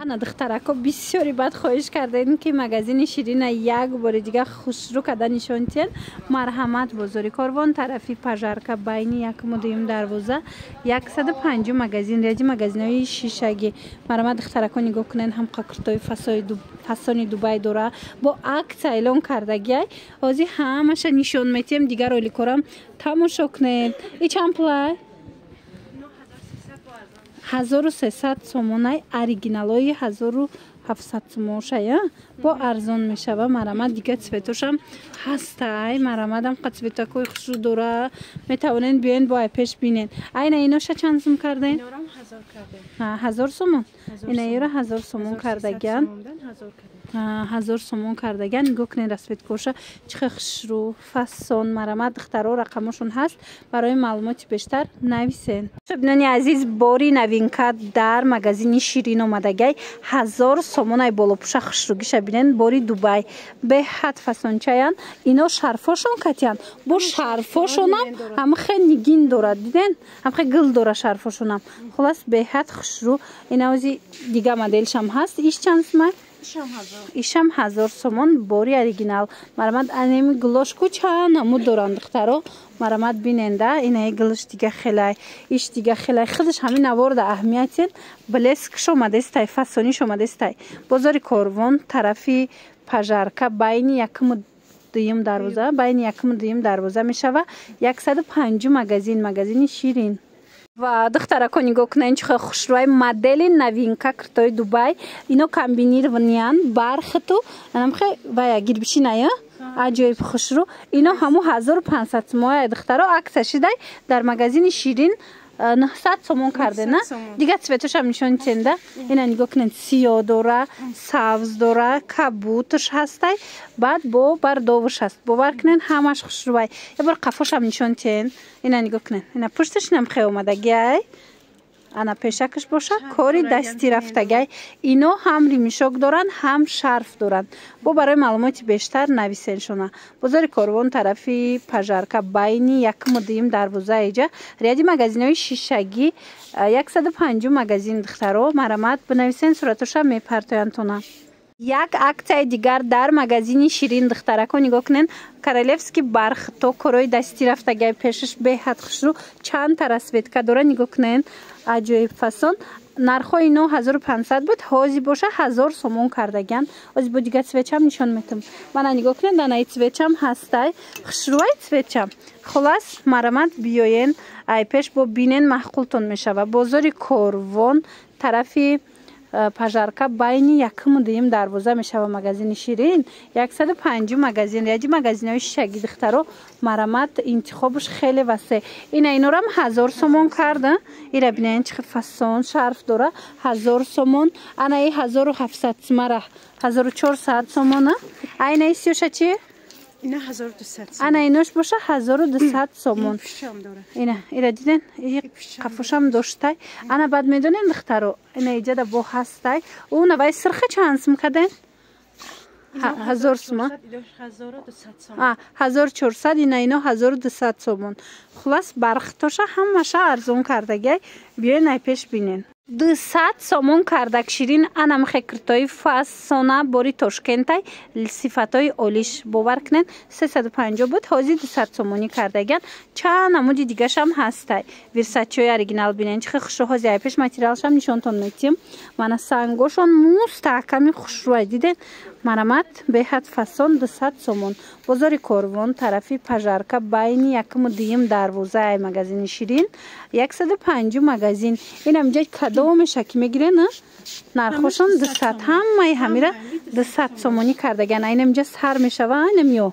انا دخترکو بسیاری بد خواهش کردین که مگزین شیرین یک بار دیگه خوشرو کده نشانتین. مرحمت بزرگی کاروان طرفی پژارکا بینی یک مدیم دروازه 105 مگزین ریاجی مگزین های شیشگی. مرحمت دخترکو نگاه کنین هم قاکرتای فسانی دوبای دوره با عکس اعلان کردگی ازی همش نشان میتیم دیگر رولی کارم تماشا کنین. ای چند پلای 1300 سومونای اوریجینالای 1700 سوموشه با ارزان میشه و مرامت دیگه цветоش هم هستای. مرامت هم قطعیتکوی خوش دوره میتوانین بیاین با پیش بینین. این ایناش چند سوم کردین؟ اینا رو 1000 کردیم. 1000 سومون. این رو 1000 سومون کردگن. 1000 سومون کردگن. نگاه کنین رسمت کوشه چه خوش رو فسون. مرامت دخترها رقمشون هست برای معلومات بیشتر نویسین. شبنانی عزیز باری نوینکا در مگزین شیرین اومدگی 1000 سومونای بالا پوشه خوش رو گیشه بینن باری دوبای به حد فسونچایان. اینا شرفاشون کتیان با شرفاشون هم خیلی نگین دارد دیدن هم خیلی گل داره شرفاشون هم خلاص به حد خوش رو. اینا وزی دیگه مدلش هم هست. ایش چند سمه؟ ایشم 1000 سومون باری اوریجینال. مرامت انمی گلوش کوچان همو دارند دخترها. مرامت بیننده اینه گلش دیگه خیلی ایش دیگه خیلی خودش همین نوارد اهمیتین بلسک اومده است فسونیش اومده است. بازار کاروان طرفی پژارکا بین یکم دویم دروازه بین یکم دویم دروازه میشه و 105 مگزین شیرین و دخترکو نگاه کنین چه خوشروی مدل نوینکا کرتای دوبای. اینو کامبینیر ونیان برختو انم خیلی و گیر بشی نه عجیب خوشرو. اینو همو 1500 ماه دخترها عکسش دای در مگزین شیرین 900 سومون کرده نه دیگه цветоش هم نشون چنده. اینا نگاه کنین سیاه دوره سبز دوره کبوتش هستای بعد با برداوش هست باور کنین همش خوشروی. یه بار قفاش هم نشون چن. اینا نگاه کنین اینا پشتش نم خیلی اومدگی انا پیشکش باشه کاری دستی رفتگی. اینا هم ریمیشک دارن هم شرف دارن. با برای معلومات بیشتر نویسین شونه. بازار کاروان طرفی پژارکا بینی یک مدیم دروازه ایجا ریادی مگزین های شیشگی 105 مگزین دخترها. مرامت بنویسین صورتش هم میپرتویند. یک عکس دیگر در مگزین شیرین دخترکو نگاه کنین. کارلفسکی برخ تو کروی دستی رفتگی پیشش به حد خوش رو چند تا رسویتکا داره. نگاه کنین عجیب فسون. نرخ اینو 1500 بود هازی باشه 1000 سومون کردگن. از با دیگه цветчам نشون میتم. من نگاه کنین دانای цветчам هستای خوشروی цветчам. خلاص مرامت بیاین ای پیش با بینن معقولتون میشه و بازار کاروان طرفی پژارکا بینی یکم دویم دروازه میشه و مگزین شیرین 105 مگزین ریاجی مگزین های شگی دخترها. مرامت انتخابش خیلی وسیع. اینا رو هم 1000 سومون کرده. اینا ببینین چه فسون شرف داره 1000 سومون. انا ای 1700 سمره 1400 سومونه. اینا سیوش چی؟ اینا 1200 انا ایناش باشه 1200 سومون. اینا دیدن قفوش هم داشته. انا بعد میدونین دخترو اینا ایجاد با هسته اون وای سرخه چند سم کردن 1000 سومون 1400 اینا 1200 سومون. خلاص برختاشه همش ارزون کردگی بیاین پیش بینین. 200 سومون کردک شیرین انم خکرتای فاسونا باری تاشکنتای صفاتای اولیش باور کنین 350 بود هازی 200 سومونی کردگن. چند نمودی دیگه هم هستای ورساچوی اوریجینال بینین چه خوشرو هازی پیش متریالش هم نشونتون میتیم. من سنگوشون مستحکمی خوشرو دیدین. مرامت به حد فسون 200 سومون. بازار کاروان طرفی پژارکا بینی یکم دویم دروازه مگزین شیرین 105 مگزین. اینم جای کدو میشه که میگیره نه نرخشون 200 همه همیره 200 سومونی کردگن. اینم جا سر میشه و اینم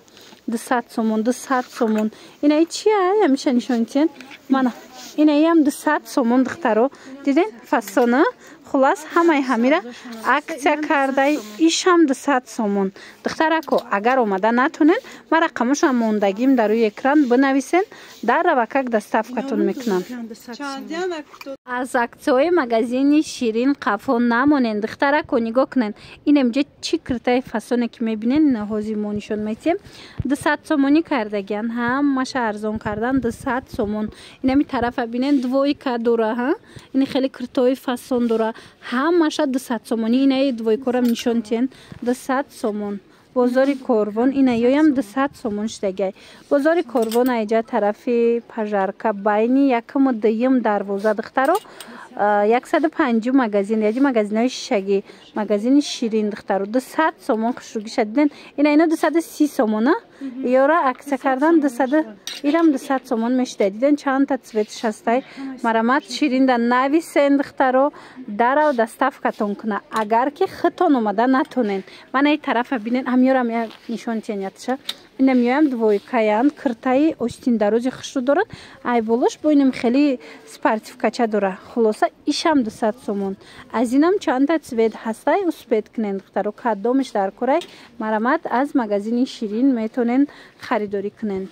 200 سومون 200 سومون. اینا چیه همیشه نشونتین من اینا هم 200 سومون دخترو دیدین فسونه. خلاص همه همیره اکسیا کرده ایش هم 200 سومون. دخترکو اگر اومده نتونین من رقمش هم موندگیم در روی اکران بنویسین در روکک دستافکتون میکنم. از اکسای مگزین شیرین قفو نمونین دخترکو نگاه کنین. اینم جه چی کرده فسونه که میبینین نهازی مونیشون میتیم 200 سومونی کردگن هم مش ارزون کردن 200 سومون. اینمی طرف ببینین دویکا داره ها. این خیلی کرتای فسون داره. همش 200 سومونی. اینای دویکا رو نشون تین 200 سومون. بازار کاروان اینایی هم 200 سومون شده. بازار کاروان اینجا طرفی پژارکا باینی یکم دیم دروازه دخترو 150 مگزین یعنی مگزینای شگی مگزین شیرین دخترو 200 سومون خشروگی شدن اینا 230 سومونه یارا عکس کردن 200 اینم 200 سومون میشه دیدن چند تا سویتش هستای مرامت شیرین در نویسن دخترو در و دستاف کتون کنه اگر که خطون اومده نتونن من این طرف ببینین همیارم نشون تینیتشه این میایم دویکایان کرتای اوستین دروج خشرو دارن ای بولش با اینم خیلی سپارتیفکاچه داره خلاصه ایشم 200 سومون از اینم چند تا سوید هستای اسپید کنن دخترو کادومش در کره مرامت از مگزین شیرین میتونن خریداری کنن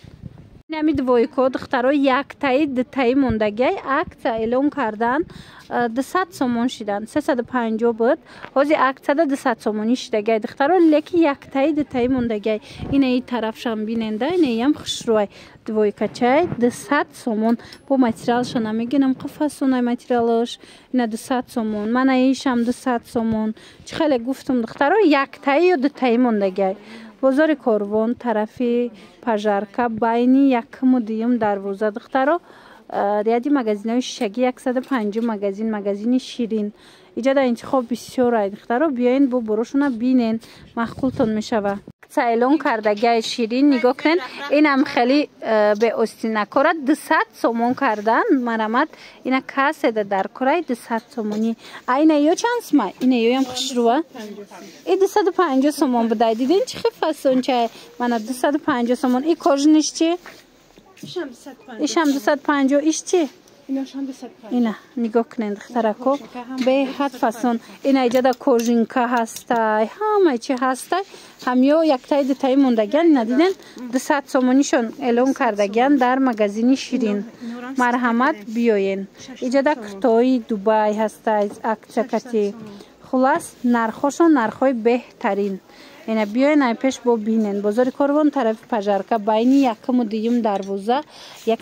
نمی دویکو دخترو یک تایی دو تایی موندگی عکس اعلام کردن 200 سومون شدن 350 بود حاضی عکس 200 سومونی شدگی دخترو لیکی یک تایی دو تایی موندگی اینه ای طرف شم بیننده اینه هم خشروی دویکا چای 200 سومون با ماتریالش نمیگنم قفاسونای ماتریالش اینه 200 سومون من ایشم 200 سومون چه خیلی گفتم دخترو یک تایی و دو تایی موندگی بازار کاروان طرفی پژارکا باینی یکم و دیم دروازه دخترو ریادی مگزینای شگی 150 مگزین شیرین اینجا در انتخاب بسیار ای دخترو بیاین بو بروشون بینین مخولتون میشوه سایلون کردگی شیرین نگاه کنن این هم خیلی به استی نکارد 200 سومون کردن مرامت اینا کاسه در کرای 200 سومونی اینه یو چانس ما اینه یو هم خشروه این 250 سومون بده دیدین چه فسون چه من 250 سومون این کارجنش چی ایشم 250 ایش چی اینا نگاه کنند دخترکو به حد فسون این ایجا دا کورژینکا هستای همه چی هستای همیو یک تای دو تای موندگن ندیدن 200 سومونیشون اعلام کردگن در مگزین شیرین مرحمت بیاین ایجا دا کرتای دوبای هستای اکچکتی خلاص نرخوشون نرخوی بهترین اینا بیاین ای پیش با بینن بازار کاروان طرف پژارکا باینی یکم و دیم دروازه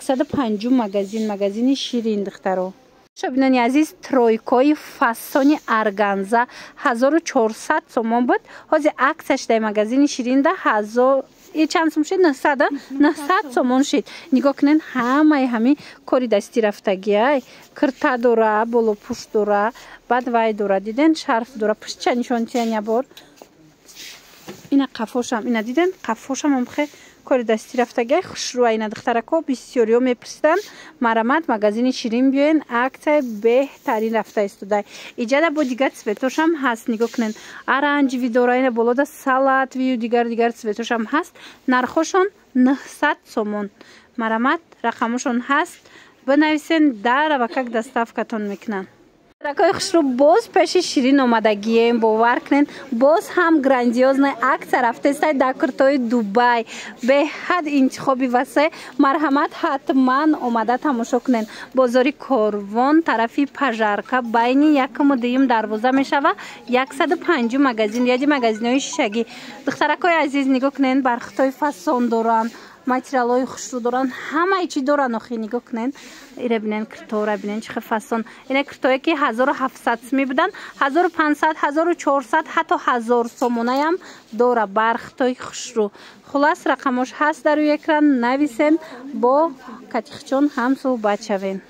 150 مگزین شیرین دخترو شبینانی عزیز ترویکای فسونی ارگانزا 1400 سومون بود حاضی عکسش در مگزین شیرین ده 1000 این چند سوم شد 900 سومون شد نگاه کنین همه کاری دستی رفتگی های کرتا داره بلو پوش داره بعد وای داره دیدن شرف داره پشت چنشون تیانیا بار اینا قفاشم اینا دیدن قفاشم هم خیلی کاری دستی رفتگی خشروی اینا دخترکو بسیاریو میپرستن مرامت مگزین شیرین بیاین عکس بهترین رفته استودای ایجاده با دیگر سویتوش هم هست نگاه کنین ارنج ویدورا اینا بالا دا سالات ویو دیگر سویتوش هم هست نرخوشون 900 سومون مرامت رقمشون هست بنویسین در وکک دستاف کتون میکنن رکای خشرو باز پیش شیرین اومدگیم باور کنین باز هم گراندیوزنه عکس رفته است در کرتای دوبای به حد انتخابی واسه مرحمت حتما اومده تماشا کنین بازار کاروان طرفی پژارکا باینی یکم و دیم دروازه میشوه 150 مگزین یادی مگزینای شگی دخترکای عزیز نگاه کنین برختای فسون دارن ماتریالای خشرو دارن همه چی دارن آخه نگاه کنین ایره بینن کرتو بینن چه فسون اینا کرتویی که 1700 می بدن 1500 1400 حتی 1000 سومونه هم داره برختای خشرو خلاص رقمش هست در روی اکران نویسین با کتیخچون هم صحبت شوین